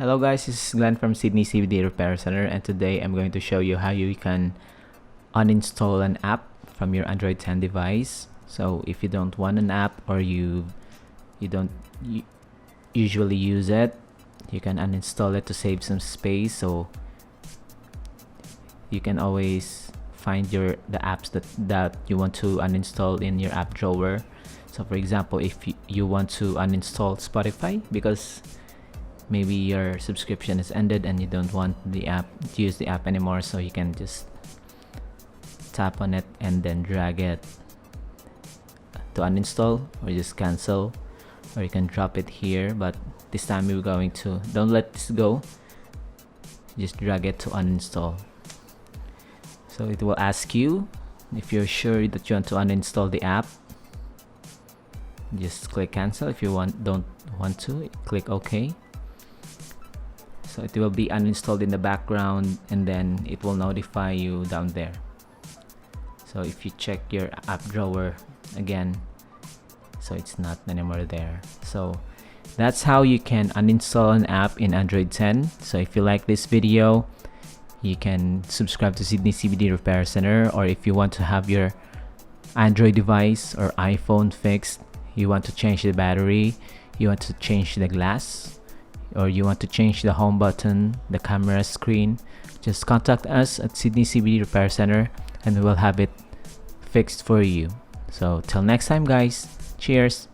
Hello guys, this is Glenn from Sydney CBD Repair Center, and today I'm going to show you how you can uninstall an app from your Android 10 device. So if you don't want an app or you don't usually use it, you can uninstall it to save some space. So you can always find the apps that you want to uninstall in your app drawer. So for example, if you want to uninstall Spotify because maybe your subscription is ended and you don't want the app to use the app anymore, so you can just tap on it and then drag it to uninstall, or just cancel, or you can drop it here. But this time we're going to don't let this go, just drag it to uninstall. So it will ask you if you're sure that you want to uninstall the app. Just click cancel. If you don't want to, click OK. So it will be uninstalled in the background, and then it will notify you down there. So if you check your app drawer again, so it's not anymore there. So that's how you can uninstall an app in Android 10. So if you like this video, you can subscribe to Sydney CBD Repair Center, or if you want to have your Android device or iPhone fixed, you want to change the battery, you want to change the glass, or you want to change the home button, the camera screen, just contact us at Sydney CBD Repair Center and we will have it fixed for you. So till next time guys, cheers.